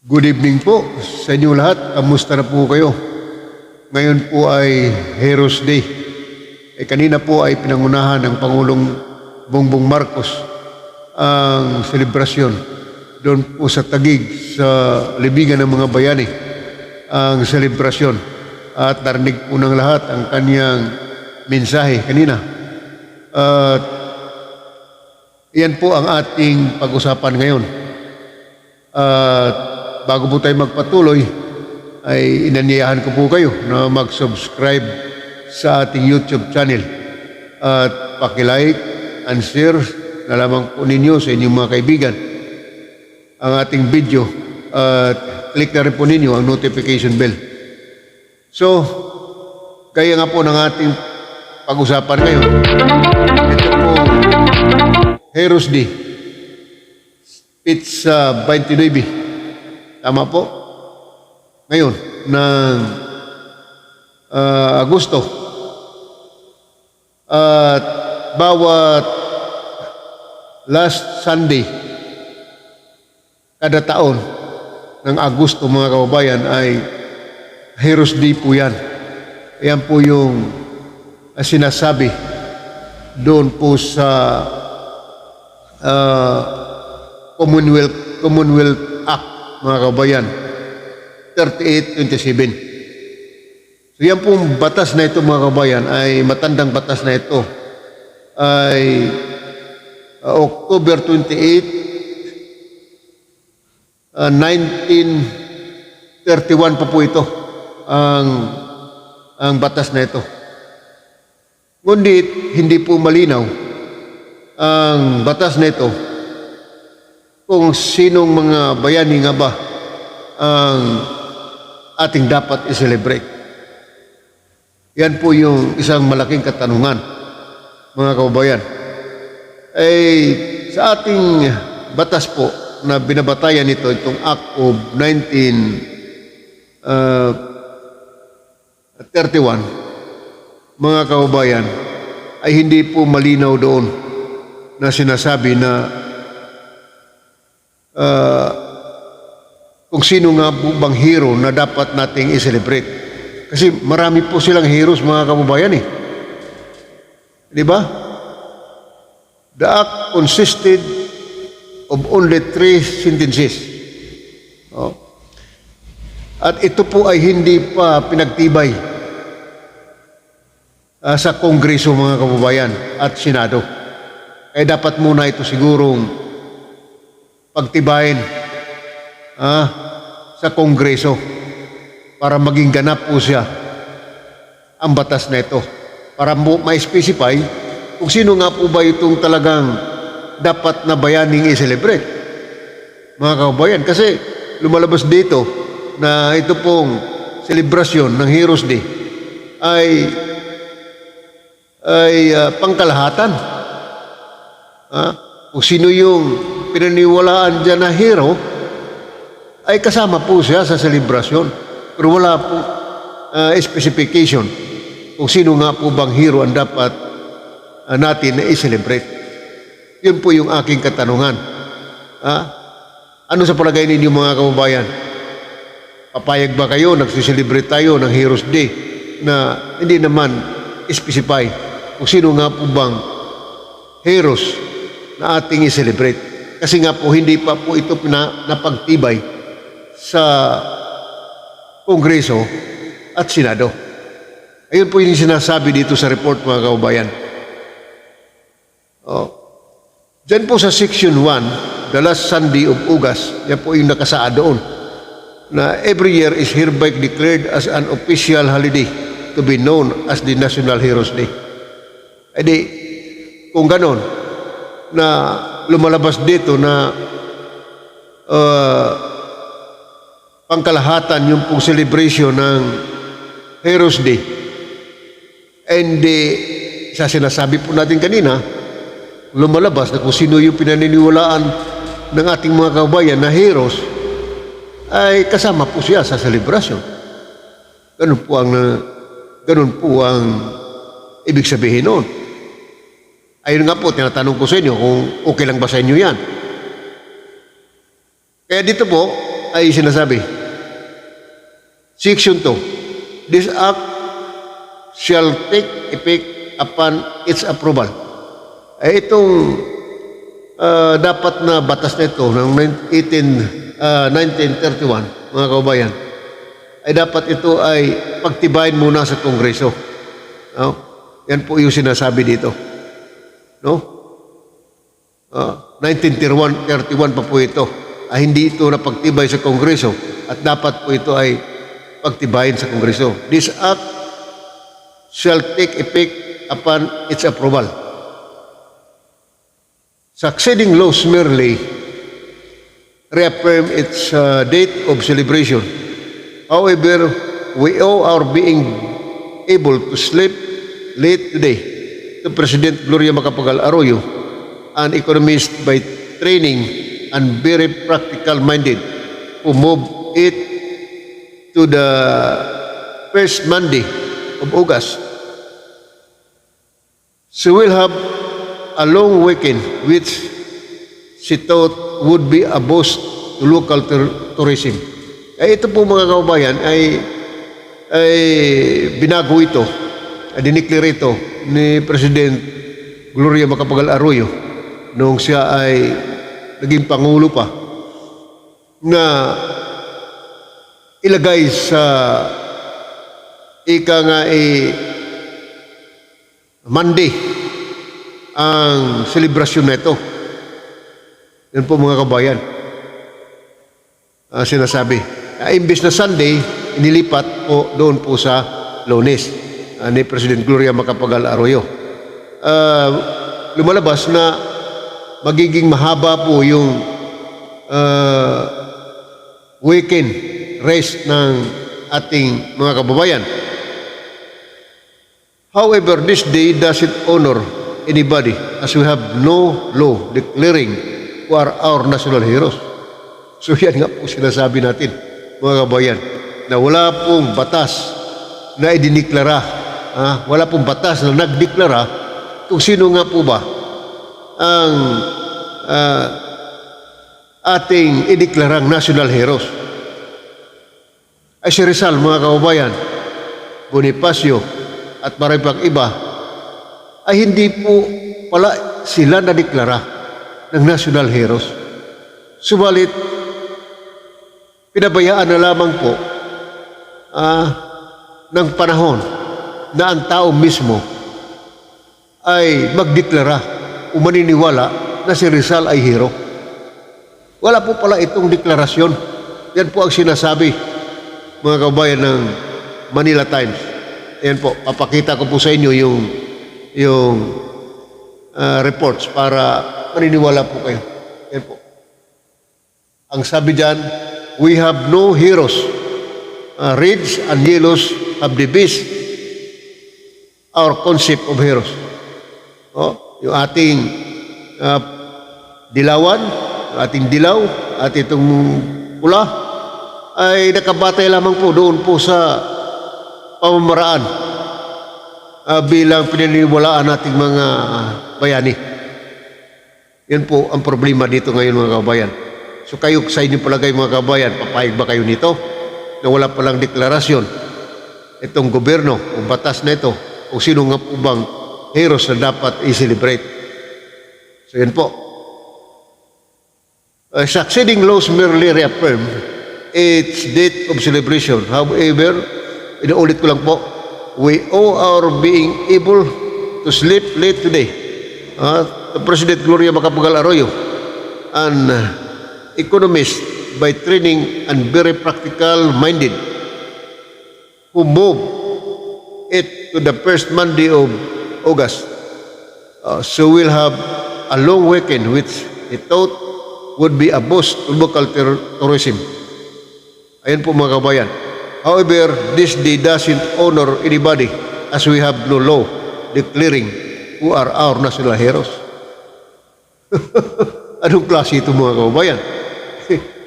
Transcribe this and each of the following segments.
Good evening po sa inyo lahat. Kamusta na po kayo? Ngayon po ay Heroes Day. Kanina po ay pinangunahan ng Pangulong Bongbong Marcos ang selebrasyon doon po sa Taguig, sa Libigan ng mga Bayani, ang selebrasyon. At narinig po ng lahat ang kanyang mensahe kanina. At yan po ang ating pag-usapan ngayon. At bago po tayo magpatuloy, ay inanyayahan ko po kayo na mag-subscribe sa ating YouTube channel at paki-like and share na lamang po ninyo sa inyong mga kaibigan ang ating video at click na rin po ninyo ang notification bell. So, kaya nga po ng ating pag-usapan ngayon, ito po Heroes Day. It's 29. Tama po? Ngayon, ng Agosto. At bawat last Sunday, kada taon ng Agosto, mga kababayan, ay Heroes Day po yan. Yan po yung sinasabi doon po sa Commonwealth Act, mga kabayan, 3827. So yan pong batas na ito, mga kabayan, ay matandang batas na ito, ay October 28, 1931 pa po ito ang batas na ito. Ngunit hindi po malinaw ang batas na ito kung sinong mga bayani nga ba ang ating dapat i-celebrate. Yan po yung isang malaking katanungan, mga kababayan. Sa ating batas po na binabatayan nito, itong Act of 1931, mga kababayan, ay hindi po malinaw doon na sinasabi na kung sino nga po bang hero na dapat nating i-celebrate. Kasi marami po silang heroes, mga kababayan eh. Di ba? The act consisted of only 3 sentences. At ito po ay hindi pa pinagtibay sa Kongreso, mga kababayan, at Senado. Kaya dapat muna ito sigurong pagtibayin sa Kongreso para maging ganap po siya ang batas na ito, para ma-specify kung sino nga po ba itong talagang dapat na bayaning i-celebrate, mga kababayan. Kasi lumalabas dito na ito pong selebrasyon ng Heroes Day ay pangkalahatan. Kung sino yung pinaniwalaan dyan na hero, ay kasama po siya sa selebrasyon. Pero wala po specification kung sino nga po bang hero ang dapat natin na i-celebrate. Yun po yung aking katanungan. Ano sa palagay ninyo, mga kababayan? Papayag ba kayo, nagsiselebrate tayo ng Heroes Day na hindi naman specify kung sino nga po bang heroes na ating i-celebrate? Kasi nga po, hindi pa po ito napagtibay sa Kongreso at Senado. Ayun po yung sinasabi dito sa report, mga kababayan. Diyan po sa Section 1, the last Sunday of August, yan po yung nakasaad doon, na every year is hereby declared as an official holiday to be known as the National Heroes Day. Kung ganon, na lumalabas dito na pangkalahatan yung pong celebration ng Heroes Day, and sa sinasabi po natin kanina, lumalabas na kung sino yung pinaniniwalaan ng ating mga kababayan na heroes, ay kasama po siya sa celebration. Ganun po ang ibig sabihin noon. Ayun nga po, tinatanong ko sa inyo kung okay lang ba sa inyo yan. Kaya dito po, ay sinasabi, Section 2, this act shall take effect upon its approval. Ay itong dapat na batas na ito ng 1931, mga kababayan, ay dapat ito ay pagtibayin muna sa Kongreso. No? Yan po yung sinasabi dito. No? 1931 pa po ito. Hindi ito napagtibay sa Kongreso at dapat po ito ay pagtibayin sa Kongreso. This act shall take effect upon its approval. Succeeding laws merely reaffirm its date of celebration. However, we owe our being able to sleep late today to President Gloria Macapagal Arroyo, an economist by training and very practical-minded, who moved it to the first Monday of August. She will have a long weekend, which she thought would be a boost to local tourism. Ito po mga kababayan ay binago ito, dineclare ito ni President Gloria Macapagal Arroyo noong siya ay naging Pangulo pa, na ilagay sa ika nga Monday ang selebrasyon na ito. Yan po mga kabayan, sinasabi. Imbes na Sunday, inilipat po doon po sa Lunes ni President Gloria Macapagal Arroyo. Lumalabas na magiging mahaba po yung weekend rest ng ating mga kababayan. However, this day doesn't honor anybody, as we have no law declaring who are our national heroes. So yan nga po sinasabi natin, mga kabayan, na wala pong batas na idiniklara, wala pong batas na nagdeklara kung sino nga po ba ang ating ideklarang national heroes. Ay si Rizal, mga kababayan, Bonifacio at marami pang iba, ay hindi po pala sila nadeklara ng national heroes. Subalit, pinabayaan na lamang po ng panahon na ang tao mismo ay magdeklara o maniniwala na si Rizal ay hero. Wala po pala itong deklarasyon. Yan po ang sinasabi, mga kabayan, ng Manila Times. Yan po, papakita ko po sa inyo yung reports para maniniwala po kayo. Yan po. Ang sabi dyan, we have no heroes. Reds and yellows have debased our concept of heroes. Yung ating dilawan, ating dilaw, at itong pula, ay nakabatay lamang po doon po sa pamamaraan bilang pinaniniwalaan nating mga bayani. Yan po ang problema dito ngayon, mga kabayan. So kayo sa inyong palagay, mga kabayan, papayag ba kayo nito na wala palang deklarasyon itong gobyerno o batas na ito kung sino nga po bang heroes na dapat i-celebrate? So yan po. Succeeding laws merely reaffirm its date of celebration. However, inuulit ko lang po, we owe our being able to sleep late today. President Gloria Macapagal Arroyo, an economist by training and very practical-minded, who moved it to the first Monday of August. So we'll have a long weekend, which he thought would be a boost to local tourism. Ayan po, mga kabayan. However, this day doesn't honor anybody, as we have no law declaring who are our national heroes. Anong klase ito, mga kabayan?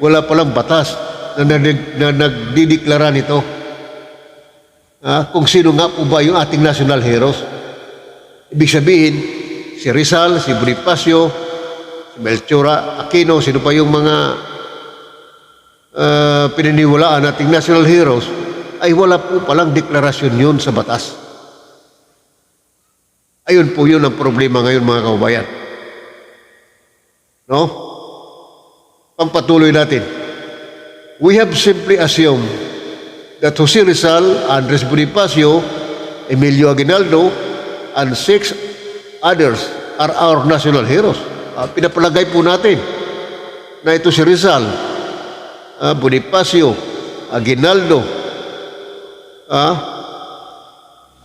Wala palang batas na nagdideklara nito kung sino nga po ba yung ating national heroes. Ibig sabihin, si Rizal, si Bonifacio, si Melchora Aquino, sino pa yung mga pininiwalaan nating national heroes, ay wala po palang deklarasyon yun sa batas. Ayun po yun ang problema ngayon mga kababayan. No? Pagpatuloy natin. We have simply assumed that Jose Rizal, Andres Bonifacio, Emilio Aguinaldo, and 6 others are our national heroes. Pinapalagay po natin na ito si Rizal, Bonifacio, Aguinaldo,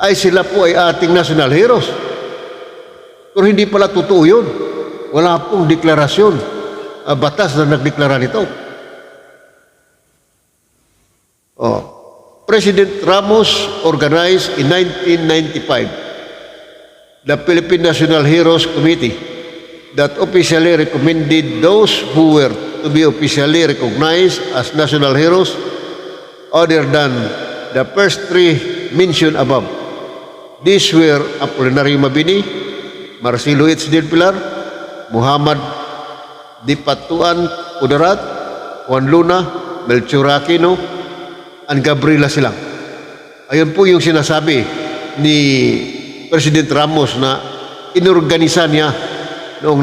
ay sila po ay ating national heroes. Pero hindi pala totoo yun. Wala pong deklarasyon, batas na nagdeklara nito. President Ramos organized in 1995 the Philippine National Heroes Committee that officially recommended those who were to be officially recognized as national heroes other than the first 3 mentioned above. These were Apolinario Mabini, Marcelo H. Del Pilar, Muhammad Dipatuan Kudarat, Juan Luna, Melchor Aquino, and Gabriela Silang. Ayun po yung sinasabi ni President Ramos na inorganisa niya noong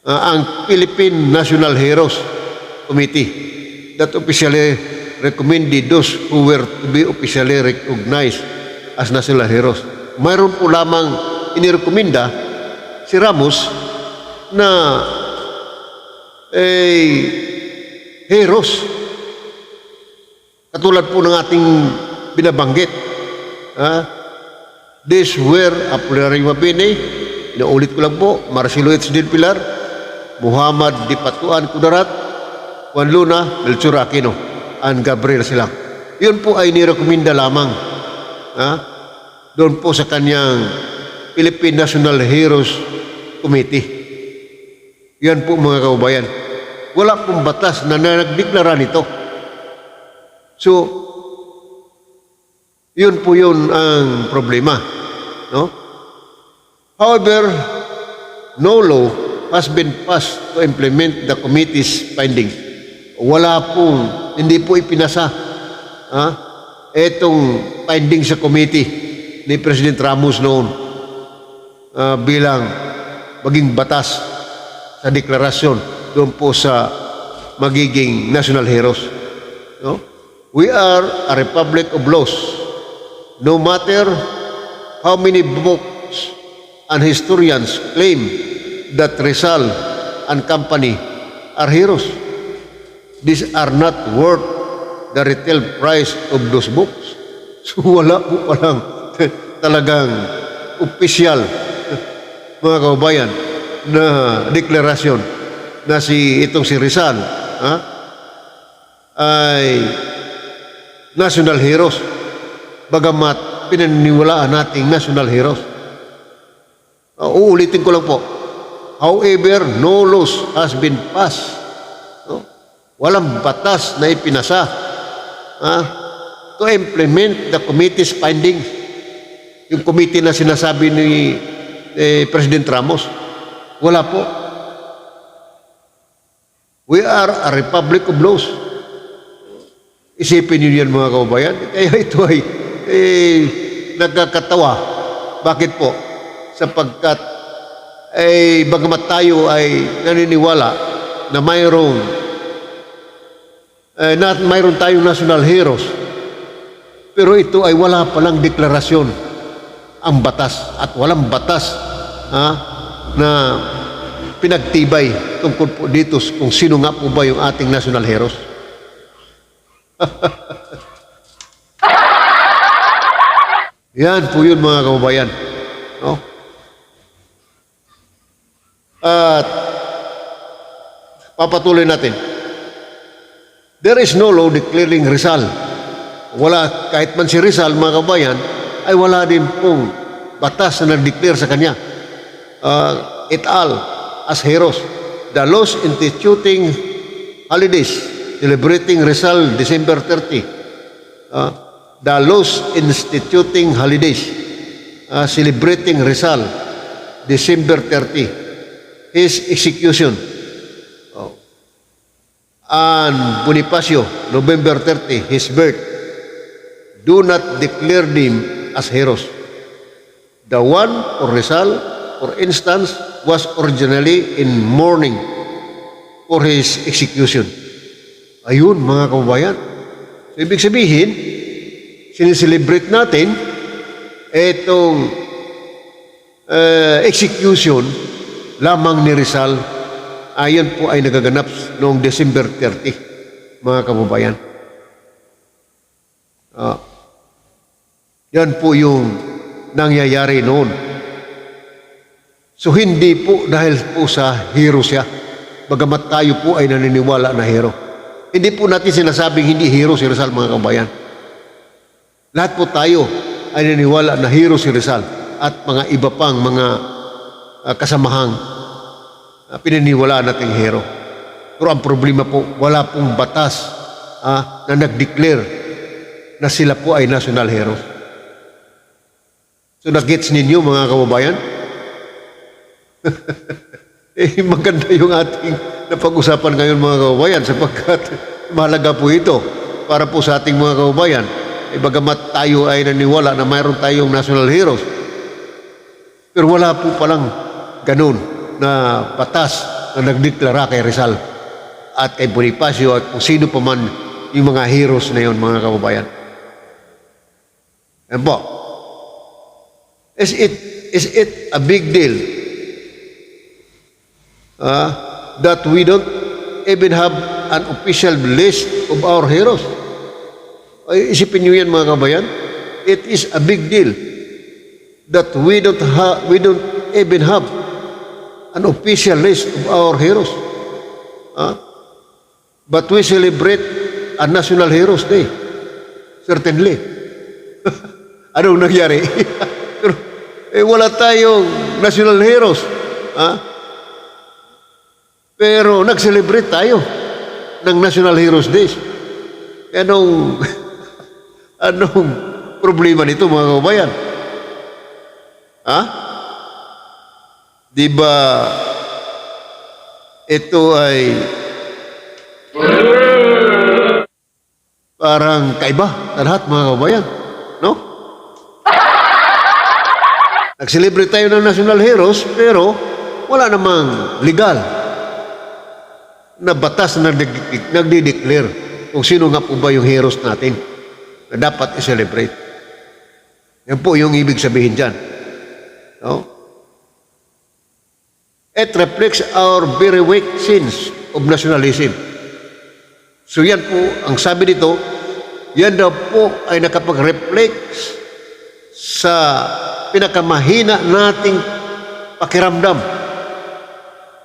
1995 ang Philippine National Heroes Committee that officially recommended those who were to be officially recognized as national heroes. Mayroon po lamang inirekomenda si Ramos na heroes. Katulad po ng ating binabanggit. These were Apolinario Mabini, inaulit ko lang po, Marcelo H. Del Pilar, Muhammad Dipatuan Kudarat, Juan Luna, Melchor Aquino, and Gabriel Silang. Yun po ay nirekomenda lamang doon po sa kanyang Philippine National Heroes Committee. Yan po mga kababayan. Wala pong batas na nagdeklara nito. So, yun po yun ang problema. No? However, no law has been passed to implement the committee's findings. Wala pong, hindi po ipinasa itong findings sa committee ni President Ramos noon bilang maging batas sa deklarasyon doon po sa magiging national heroes. No? We are a republic of laws. No matter how many books and historians claim that Rizal and company are heroes, these are not worth the retail price of those books. So wala po palang talagang opisyal, mga kababayan, na deklarasyon na itong si Rizal ay national heroes, bagamat pinaniniwalaan nating national heroes. Uulitin ko lang po. However, no laws has been passed. No? Walang batas na ipinasa to implement the committee's findings. Yung committee na sinasabi ni President Ramos. Wala po. We are a republic of laws. Isipin niyo yan mga kababayan. Kaya ito ay nagkakatawa. Bakit po? Sapagkat bagamat tayo ay naniniwala na mayroon tayong national heroes, pero ito ay wala palang deklarasyon ang batas at walang batas na pinagtibay tungkol po dito kung sino nga po ba yung ating national heroes. Yan po yun mga kababayan. No? At papatuloy natin. There is no law declaring Rizal. Wala, kahit man si Rizal, mga kababayan, ay wala din pong batas na nag-declare sa kanya. Et al. As heroes. The laws instituting holidays celebrating Rizal December 30. The laws instituting holidays celebrating Rizal December 30. His execution, and Bonifacio, November 30, his birth, do not declare them as heroes. The one for Rizal, for instance, was originally in mourning for his execution. Ayun, mga kababayan. So, ibig sabihin, sineselebrate natin itong execution lamang ni Rizal. Ayon po ay nagaganap noong December 30, mga kababayan. Yan po yung nangyayari noon. So hindi po dahil po sa hero siya, bagamat tayo po ay naniniwala na hero. Hindi po natin sinasabing hindi hero si Rizal, mga kababayan. Lahat po tayo ay naniniwala na hero si Rizal at mga iba pang mga kasamahang pininiwalaan nating hero. Pero ang problema po, wala pong batas na nag-declare na sila po ay national heroes. So nag-gets ninyo, mga kababayan? Maganda yung ating napag-usapan ngayon, mga kababayan, sapagkat mahalaga po ito para po sa ating mga kababayan. Bagamat tayo ay naniwala na mayroon tayong national heroes, pero wala po palang ganun na batas na nagdeklara kay Rizal at kay Bonifacio at kung sino pa man yung mga heroes na yun, mga kababayan. Yan po. Is it a big deal that we don't even have an official list of our heroes? Ay, isipin nyo yan, mga kababayan. It is a big deal that we don't even have an official list of our heroes. But we celebrate a National Heroes Day. Certainly. Anong nangyari? Wala tayong national heroes. Pero nag-celebrate tayo ng National Heroes Days. Anong problema nito, mga kababayan? Di ba ito ay parang kaiba sa lahat, mga kababayan? No? Nag-celebrate tayo ng national heroes, pero wala namang legal na batas na nagdi-declare kung sino nga po ba yung heroes natin na dapat i-celebrate. Yan po yung ibig sabihin dyan. No? It reflects our very weak sense of nationalism. So yan po, ang sabi dito, yan daw po ay nakapag-reflect sa pinakamahina nating pakiramdam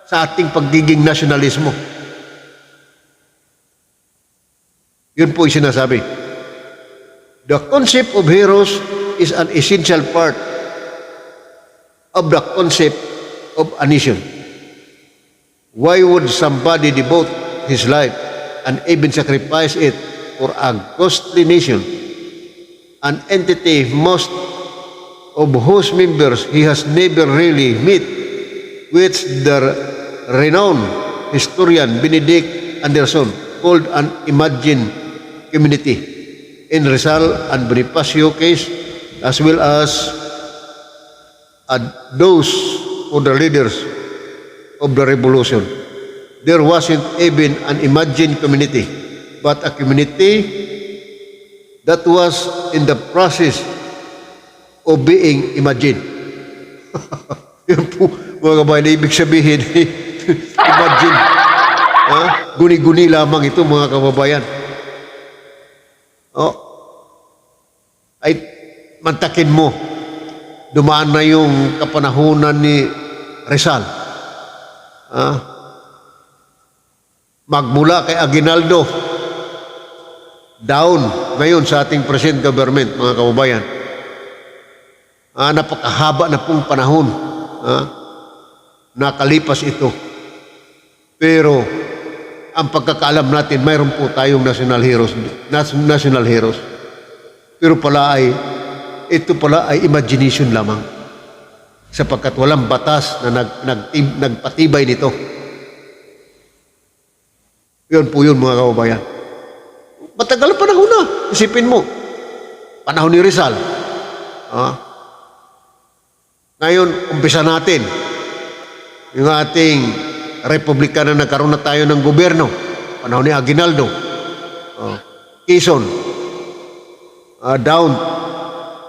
sa ating pagiging nasyonalismo. Yun po yung sinasabi. The concept of heroes is an essential part of the concept of a nation. Why would somebody devote his life and even sacrifice it for a ghostly nation, an entity most of whose members he has never really met, which the renowned historian Benedict Anderson called an imagined community in Rizal and Bonifacio case, as well as those of the leaders of the revolution. There wasn't even an imagined community, but a community that was in the process of being imagined. Yan po, mga kabayan, ibig sabihin, imagine. Guni-guni lamang ito, mga kababayan. Ay, mantakin mo, dumaan na yung kapanahunan ni Rizal. Magmula kay Aguinaldo, down ngayon sa ating present government, mga kababayan. Napakahaba na pong panahon. Nakalipas ito. Pero, ang pagkakaalam natin, mayroon po tayong national heroes. Pero ito pala ay imagination lamang. Sapagkat walang batas na nagpatibay nito. Yun po yun mga kababayan. Matagal panahon na. Isipin mo. Panahon ni Rizal. Ngayon, umpisa natin. Yung ating republika na nagkaroon na tayo ng gobyerno. Panahon ni Aguinaldo. Quezon. Down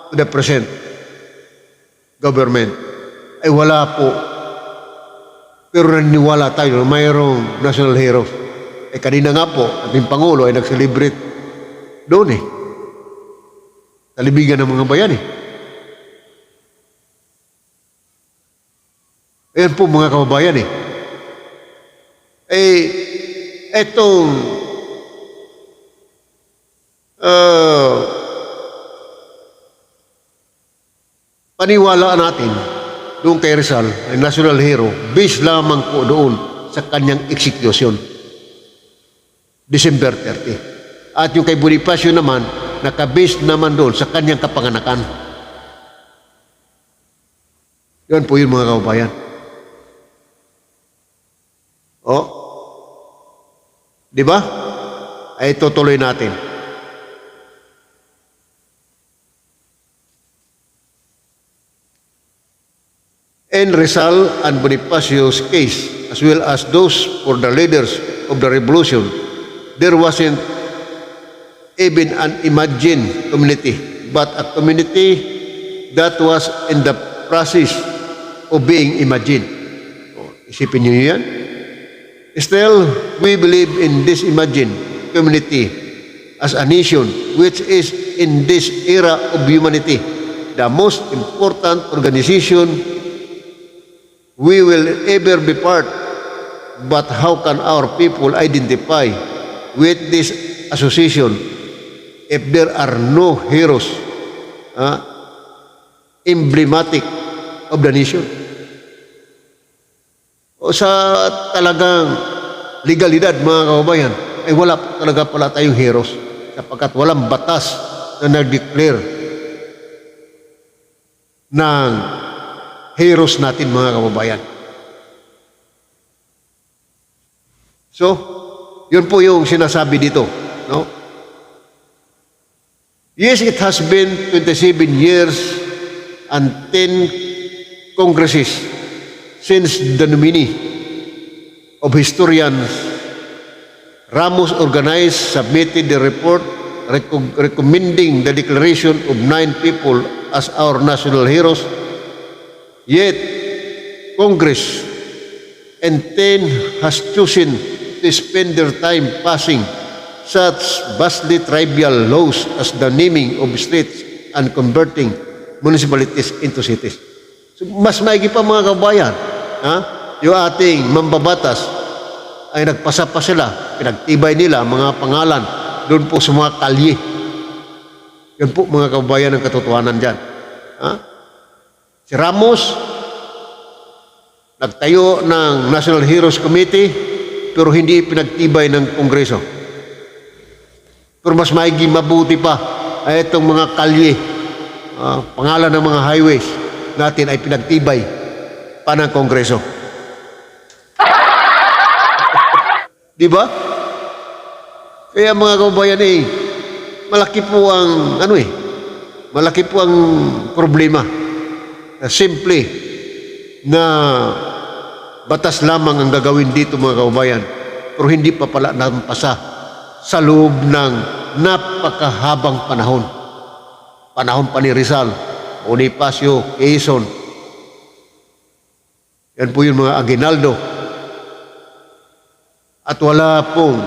to the present government. Ay wala po. Pero naniniwala tayo na mayroong national hero. Kanina nga po, ating Pangulo ay nag-celebrate doon sa libigan ng mga bayan Ayan po mga kababayan etong paniwalaan natin doon kay Rizal, ay national hero, based lamang po doon sa kanyang execution. December 30. At yung kay Bonifacio naman, nakabase naman doon sa kanyang kapanganakan. Yan po yun mga kababayan. Di ba? Ay tutuloy natin. In Rizal and Bonifacio's case, as well as those for the leaders of the revolution, there wasn't even an imagined community, but a community that was in the process of being imagined. Isipin niyo yan? Still, we believe in this imagined community as a nation, which is in this era of humanity, the most important organization we will ever be part. But how can our people identify with this association if there are no heroes emblematic of the nation? O sa talagang legalidad mga kababayan, ay wala talaga pala tayong heroes sapagkat walang batas na nag-declare ng heroes natin mga kababayan. So, yun po yung sinasabi dito. No? Yes, it has been 27 years and 10 congresses since the nominee of historians Ramos organized, submitted the report recommending the declaration of 9 people as our national heroes. Yet, Congress and 10 has chosen to spend their time passing such vastly trivial laws as the naming of streets and converting municipalities into cities. So, mas maigi pa mga kabayan, yung ating mambabatas ay nagpasa pa sila, pinagtibay nila mga pangalan doon po sa mga kalye. Yan po mga kabayan ang katotohanan dyan. Si Ramos, nagtayo ng National Heroes Committee, pero hindi pinagtibay ng Kongreso. Pero mas maigi mabuti pa ay itong mga kalye, pangalan ng mga highways natin ay pinagtibay pa ng Kongreso. Di ba? Kaya mga kababayan malaki po ang malaki po ang problema. Simple na batas lamang ang gagawin dito mga kababayan, pero hindi pa pala nampasa sa loob ng napakahabang panahon. Panahon pa ni Rizal, Bonifacio, Quezon. Yan po yung mga Aguinaldo. At wala pong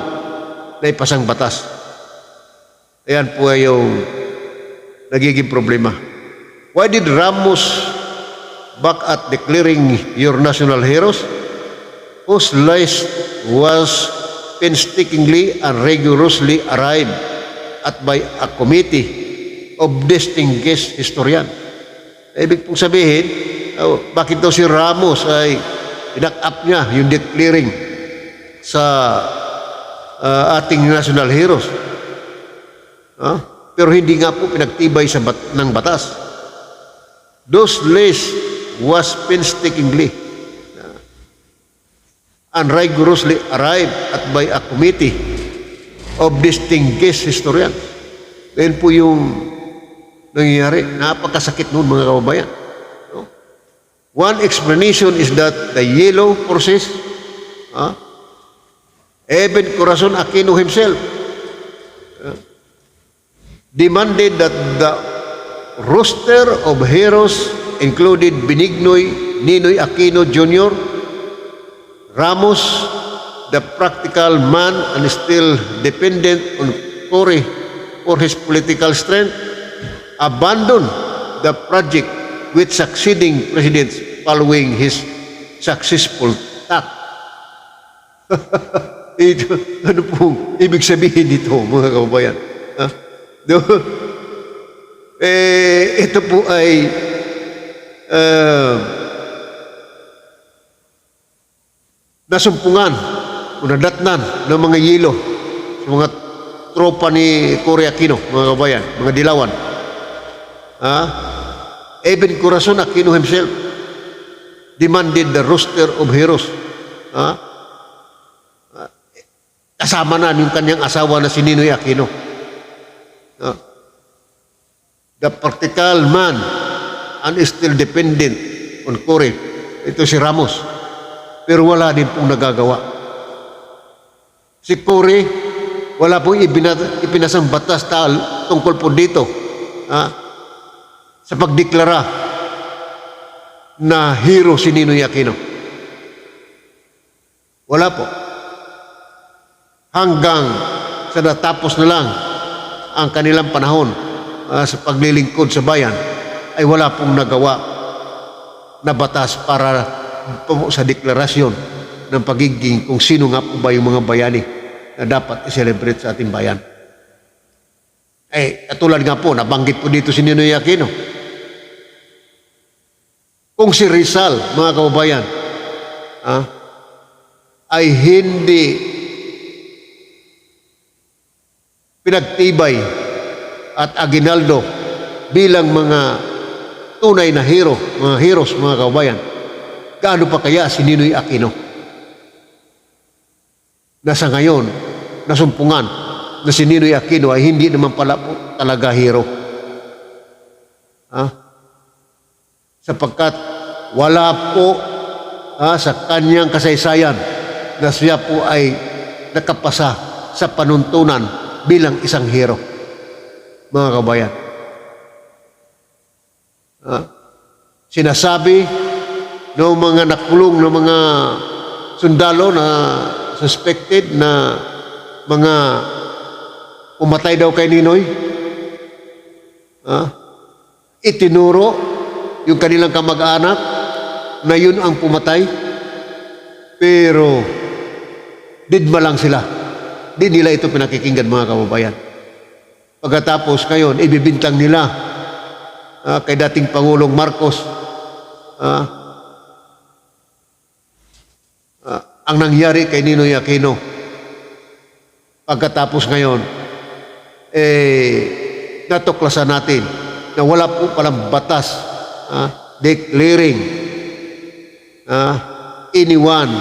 naipasang batas. Ayan po ay yung nagiging problema. Why did Ramos back at declaring your national heroes, whose list was painstakingly and rigorously arrived at by a committee of distinguished historian? Ibig pong sabihin, bakit daw si Ramos ay inak-up niya yung declaring sa ating national heroes. Pero hindi nga po pinagtibay ng batas. Those lists was painstakingly and rigorously arrived at by a committee of distinguished historians. Yan po yung nangyayari. Napakasakit noon, mga kababayan. No? One explanation is that the yellow forces, even Corazon Aquino himself, demanded that the roster of heroes included Benignoy Ninoy Aquino Jr., Ramos, the practical man and still dependent on Cory for his political strength, abandon the project with succeeding presidents following his successful tact. Ito, ano pong ibig sabihin dito, mga kababayan? Ito po ay nasumpungan o nadatnan ng mga yelo sa mga tropa ni Cory Aquino, mga kabayan, mga dilawan. Even Corazon Aquino himself demanded the roster of heroes. Kasama na yung kanyang asawa na si Ninoy Aquino. The practical man and still dependent on Cory. Ito si Ramos. Pero wala din pong nagagawa. Si Cory, wala pong ipinasang batas tungkol po dito sa pagdeklara na hero si Ninoy Aquino. Wala po. Hanggang sa natapos na lang ang kanilang panahon sa paglilingkod sa bayan, ay wala pong nagawa na batas para sa deklarasyon ng pagiging kung sino nga po ba yung mga bayani na dapat i-celebrate sa ating bayan. Katulad nga po, nabanggit po dito si Ninoy Aquino. Kung si Rizal, mga kababayan, ay hindi pinagtibay at Aguinaldo bilang mga tunay na hero, mga heroes, mga kababayan, gaano pa kaya si Ninoy Aquino na sa ngayon nasumpungan na si Ninoy Aquino ay hindi naman pala po talaga hero, sapagkat wala po sa kanyang kasaysayan na siya po ay nakapasa sa panuntunan bilang isang hero, mga kabayan. Sinasabi ng mga nakulong ng mga sundalo na suspected na mga umatay daw kay Ninoy, itinuro yung kanilang kamag-anak na yun ang pumatay, pero didma lang sila. Di nila ito pinakikinggan, mga kababayan. Pagkatapos ngayon, ibibintang nila kay dating Pangulong Marcos ang nangyari kay Ninoy Aquino. Pagkatapos ngayon, natuklasan natin na wala po palang batas declaring anyone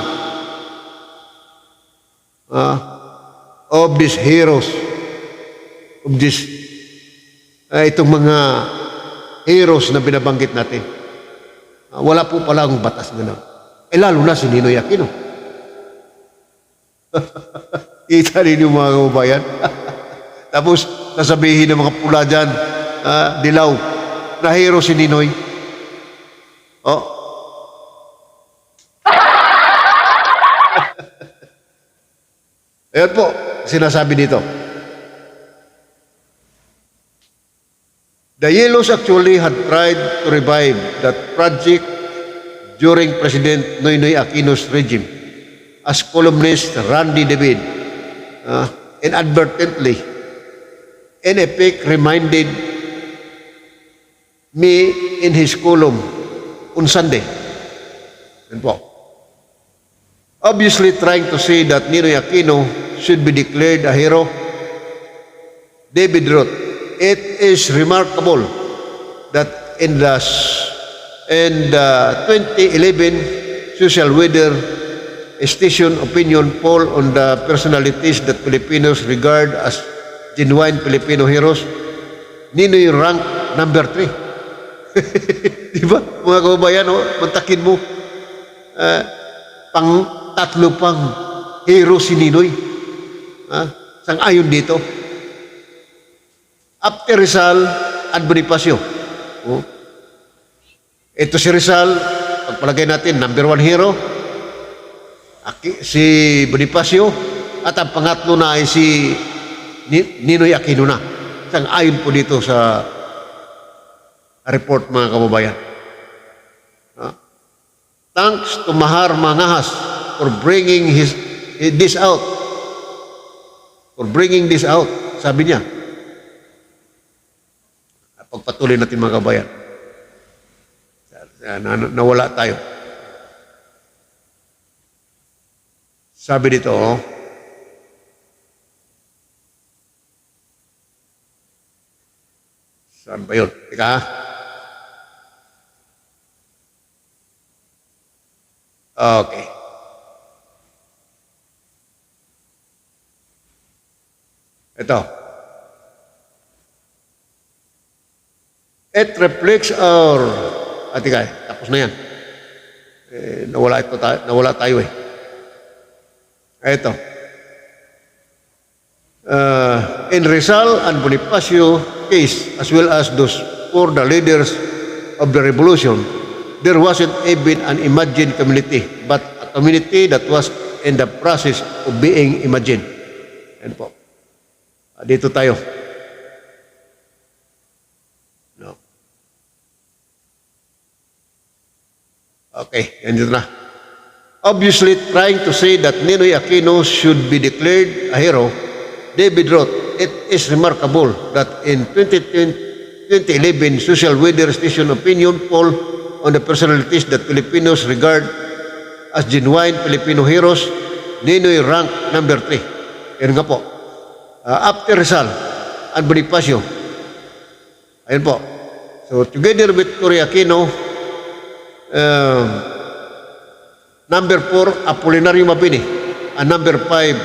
of these heroes, of this itong mga heroes na binabanggit natin. Wala po palang batas na lalo na si Ninoy Aquino. Kita ninyo, mga kababayan. Tapos nasabihin ng mga pula dyan, dilaw, na hero si Ninoy. Ayan po, sinasabi dito. The Yellows actually had tried to revive that project during President Noynoy Aquino's regime, as columnist Randy David inadvertently, in effect, reminded me in his column on Sunday. Yan po. Obviously trying to say that Ninoy Aquino should be declared a hero. David wrote, "It is remarkable that in the 2011 social weather station opinion poll on the personalities that Filipinos regard as genuine Filipino heroes, Ninoy rank number 3. Di ba? Mga kababayan, mantakin mo, pang tatlo pang hero si Ninoy. Sang-ayon dito. After Rizal and Bonifacio. Ito si Rizal, pagpalagay natin, number 1 hero. Si Bonifacio. At ang pangatlo na ay si Ninoy Aquino na. Sang-ayon po dito sa report, mga kababayan. Thanks to Mahar Mangahas for bringing this out. For bringing this out, sabi niya. Pagpatuloy natin, mga kababayan. Nawala tayo. Sabi dito, saan ba yun? Teka, okay. Ito. It reflects our... Teka, tapos na yan. Nawala tayo eh. Ito. In Rizal and Bonifacio case, as well as those for the leaders of the revolution, there wasn't even an imagined community, but a community that was in the process of being imagined. Yan po. Dito tayo. No. Okay, yan dito na. Obviously, trying to say that Ninoy Aquino should be declared a hero, David wrote, it is remarkable that in 2011 social weather station opinion poll on the personalities that Filipinos regard as genuine Filipino heroes, Ninoy ranked number 3. Yan nga po. After Rizal and Bonifacio. Ayun po. So together with Cory Aquino, number 4, Apolinario Mabini, and number 5,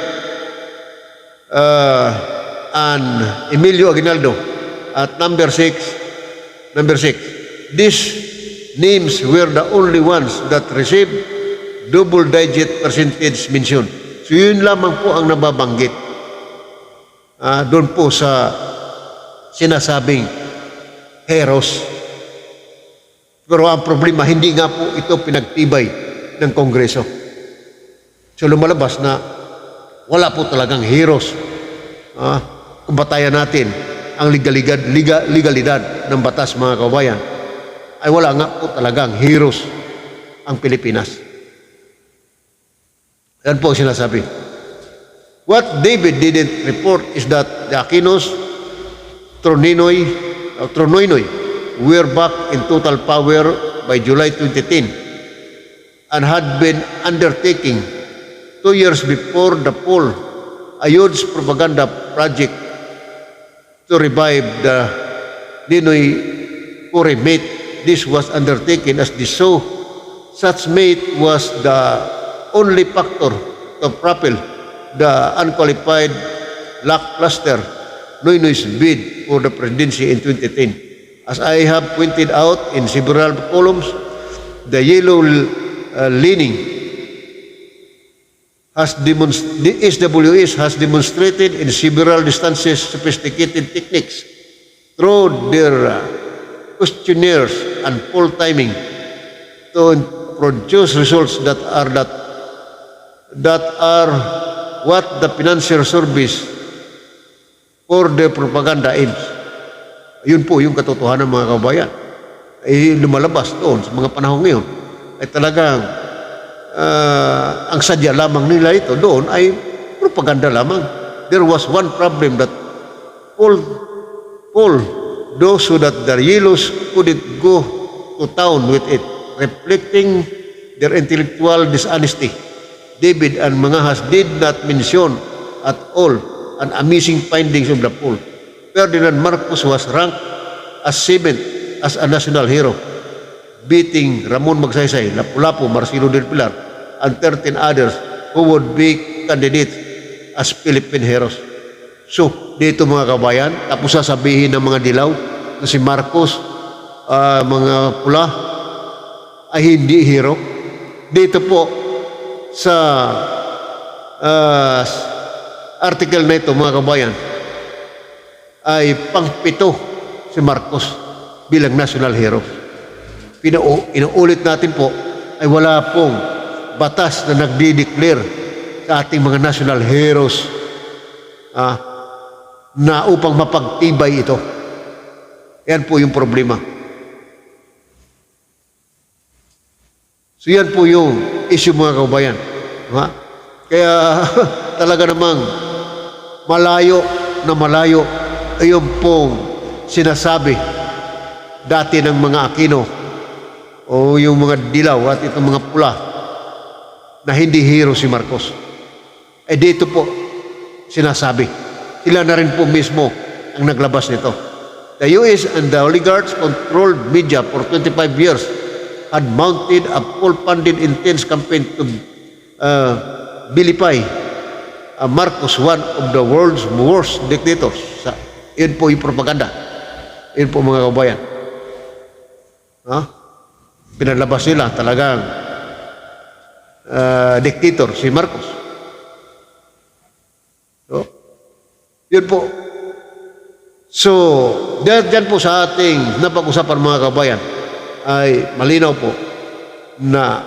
and Emilio Aguinaldo at number 6. These names were the only ones that received double-digit percentage mention. So yun lamang po ang nababanggit doon po sa sinasabing heroes. Pero ang problema, hindi nga po ito pinagtibay ng Kongreso. So lumalabas na wala po talagang heroes. Kung batayan natin ang legalidad ng batas, mga kabayan, ay wala nga po talagang heroes ang Pilipinas. Yan po sinasabi. What David didn't report is that the Aquinos, Tronoynoy, were back in total power by July 2010 and had been undertaking 2 years before the poll a huge propaganda project to revive the Ninoy Cory myth. This was undertaken as the show. Such myth was the only factor to propel the unqualified lackluster Noynoy's bid for the presidency in 2010. As I have pointed out in several columns, the yellow leaning SWS has demonstrated in several instances sophisticated techniques through their questionnaires and poll timing to produce results that are what the financial service for the propaganda aims. Yun po yung katotohanan, mga kabayan. Ay lumalabas doon sa mga panahon ngayon ay talagang ang sadya lamang nila ito doon ay propaganda lamang. There was one problem that all those so that the yellows couldn't go to town with it, reflecting their intellectual dishonesty. David and Mangahas did not mention at all an amazing findings of the poll. Ferdinand Marcos was ranked as 7th as a national hero, beating Ramon Magsaysay, Lapu-Lapu, Marcelo del Pilar, and 13 others who would be candidates as Philippine heroes. So, dito mga kabayan, tapos sasabihin ng mga dilaw na si Marcos, mga pula, ay hindi hero. Dito po sa article na ito mga kabayan, ay pang-pito si Marcos bilang national hero. Inuulit natin po ay wala pong batas na nagdi-declare sa ating mga national heroes na upang mapagtibay ito. Yan po yung problema. So yan po yung issue mga kabayan. Kaya talaga namang malayo ayun pong sinasabi dati ng mga Aquino o yung mga dilaw at itong mga pula na hindi hero si Marcos. Dito po sinasabi. Sila na rin po mismo ang naglabas nito. The US and the oligarchs controlled media for 25 years had mounted a full-funded intense campaign to vilify Marcos, one of the world's worst dictators. Yun po yung propaganda. Yun po mga kabayan. Pinalabas nila talagang dictator si Marcos. So, yun po. So, dyan po sa ating napag-usapan mga kabayan ay malinaw po na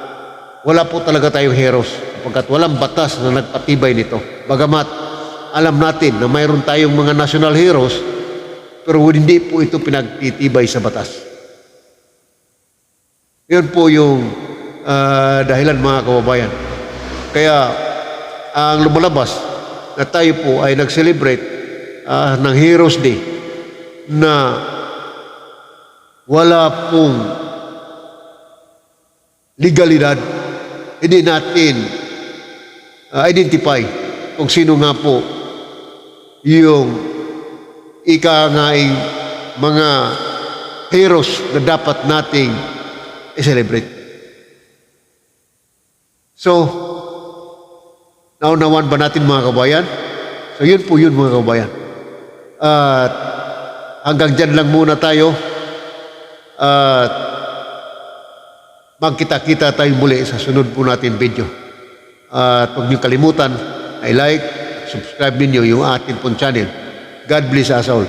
wala po talaga tayong heroes sapagkat walang batas na nagpatibay nito. Bagamat alam natin na mayroon tayong mga national heroes pero hindi po ito pinagtitibay sa batas. Yun po yung dahilan mga kababayan. Kaya ang lumalabas na tayo po ay nag-celebrate ng Heroes Day na wala pong legalidad, hindi natin identify kung sino nga po yung ika-ngaing mga heroes na dapat nating i-celebrate. So, naunawan ba natin mga kabayan? So, yun po yun mga kabayan. At hanggang dyan lang muna tayo. At magkita-kita tayo muli sa sunod po natin video. At huwag niyo kalimutan, like, subscribe ninyo yung ating pong channel. God bless us all.